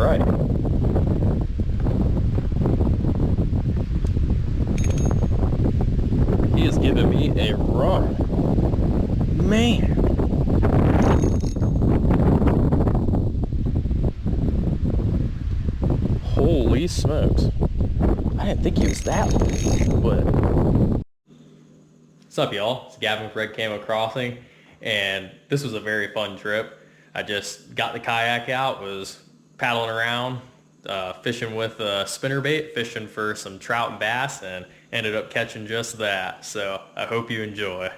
right. He is giving me a run. Man. Holy smokes. I didn't think he was that long, but... What's up, y'all? It's Gavin with Red Camo Crossing, and this was a very fun trip. I just got the kayak out, was paddling around, fishing with a spinnerbait, fishing for some trout and bass, and ended up catching just that. So I hope you enjoy.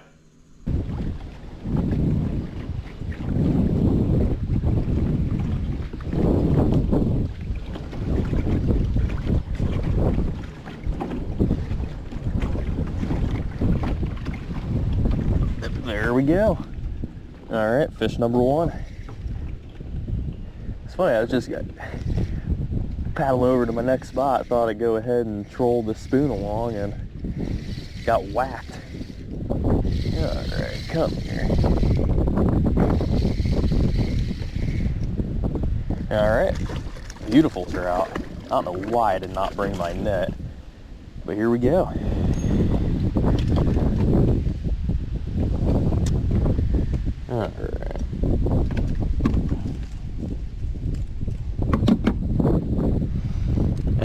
There we go. All right, fish number one. It's funny, I was just paddling over to my next spot. Thought I'd go ahead and troll the spoon along and got whacked. All right, come here. All right, beautiful trout. I don't know why I did not bring my net, but here we go. All right.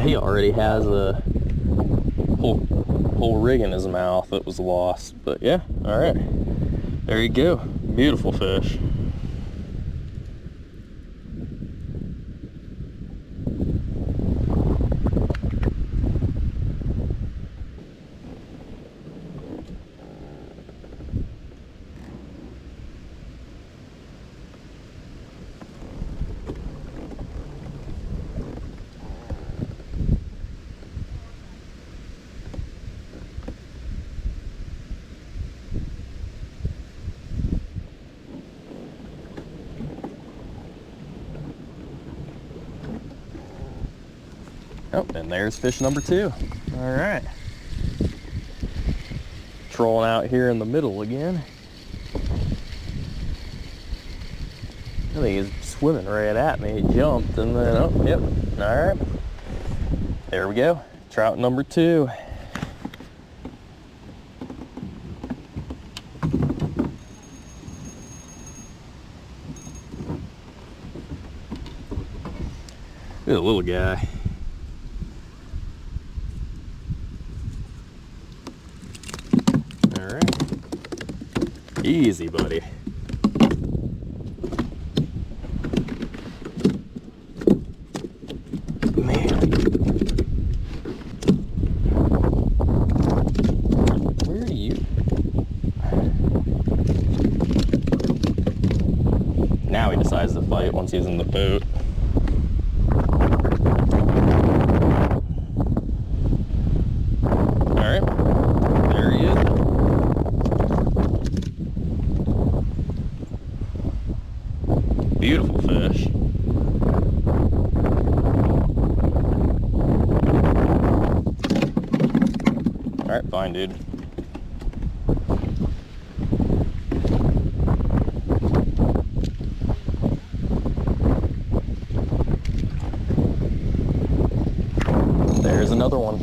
He already has a whole rig in his mouth that was lost, but yeah, all right. There you go. Beautiful fish. Oh, and there's fish number two. All right. Trolling out here in the middle again. I think he's swimming right at me. He jumped and then, oh, yep. All right. There we go. Trout number two. Look at the little guy. All right. Easy, buddy. Man. Where are you? Now he decides to fight once he's in the boat. Beautiful fish. All right, fine, dude. There's another one.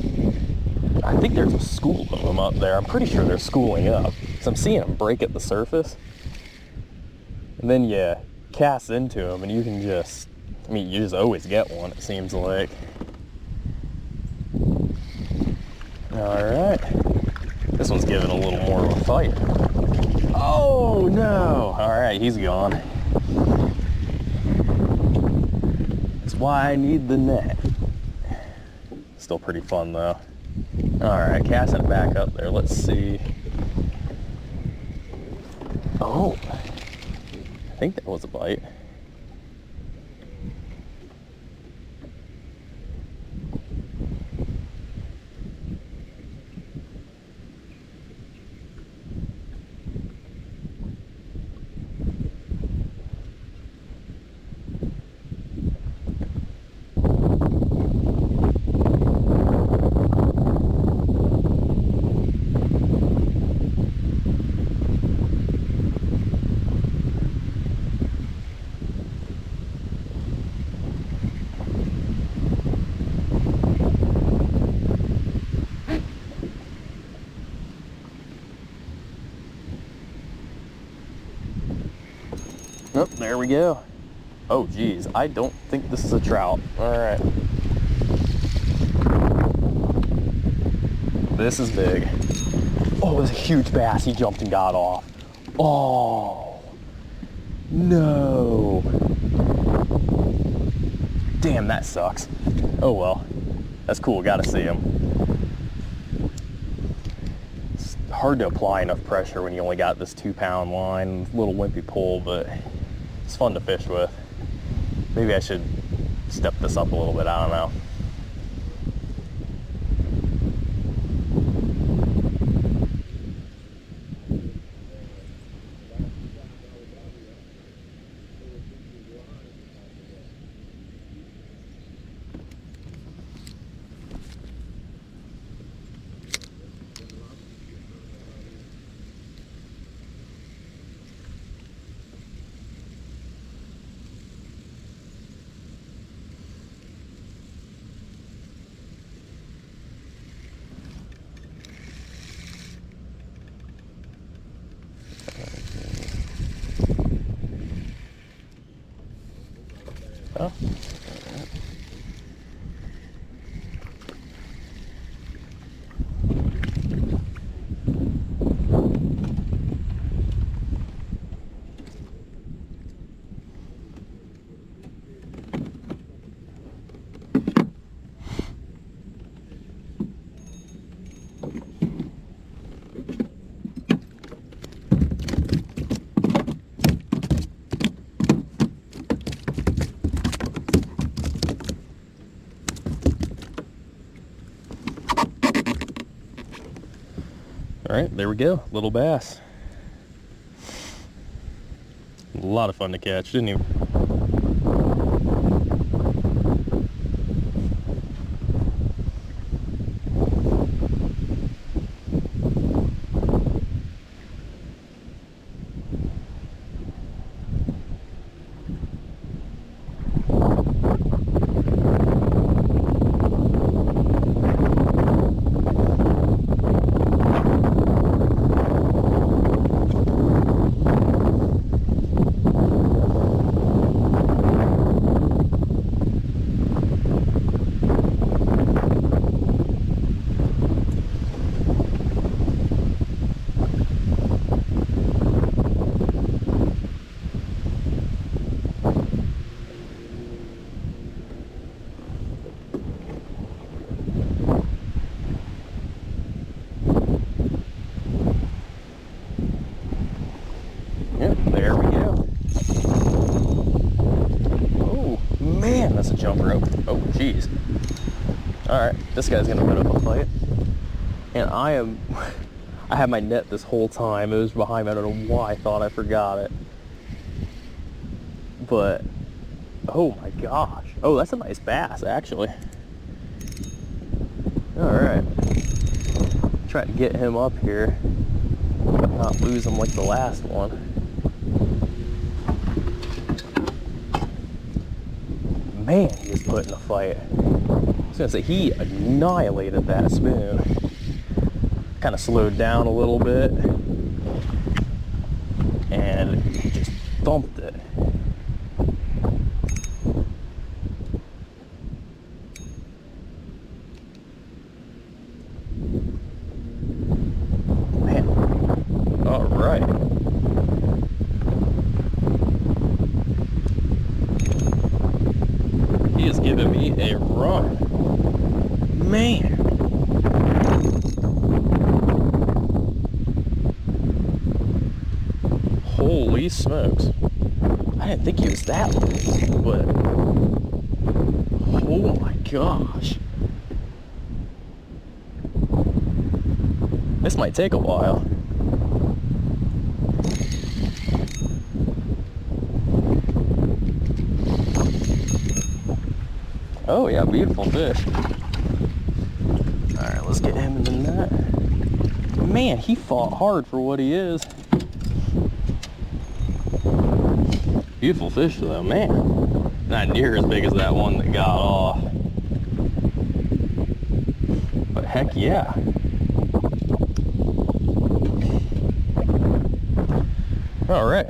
I think there's a school of them up there. I'm pretty sure they're schooling up. So I'm seeing them break at the surface. And then, yeah, cast into them and you can just, I mean, you just always get one, it seems like. All right, this one's giving a little more of a fight. Oh no! All right, he's gone. That's why I need the net. Still pretty fun though. All right, casting it back up there. Let's see. Oh. I think that was a bite. there we go. Oh geez, I don't think this is a trout. All right. This is big. Oh, it's a huge bass. He jumped and got off. Oh, no. Damn, that sucks. Oh well, that's cool, gotta see him. It's hard to apply enough pressure when you only got this 2-pound line, little wimpy pole, but it's fun to fish with. Maybe I should step this up a little bit, I don't know. Oh. All right, there we go, little bass. A lot of fun to catch, didn't you? There we go. Oh, man, that's a jump rope. Oh, geez. All right, this guy's gonna put up a fight. And I had my net this whole time. It was behind me. I don't know why I thought I forgot it. But, oh my gosh. Oh, that's a nice bass, actually. All right. Try to get him up here, but not lose him like the last one. Man, he was putting a fight. I was gonna say, he annihilated that spoon. Kind of slowed down a little bit, and he just thumped it. Man, all right. He is giving me a run. Man. Holy smokes. I didn't think he was that long, but oh my gosh. This might take a while. Oh yeah, beautiful fish. All right, let's get him in the net. Man, he fought hard for what he is. Beautiful fish though, man. Not near as big as that one that got off. But heck yeah. All right.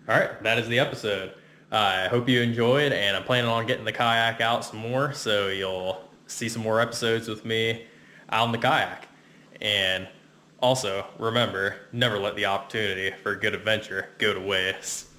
All right, that is the episode. I hope you enjoyed, and I'm planning on getting the kayak out some more, so you'll see some more episodes with me out on the kayak. And also, remember, never let the opportunity for a good adventure go to waste.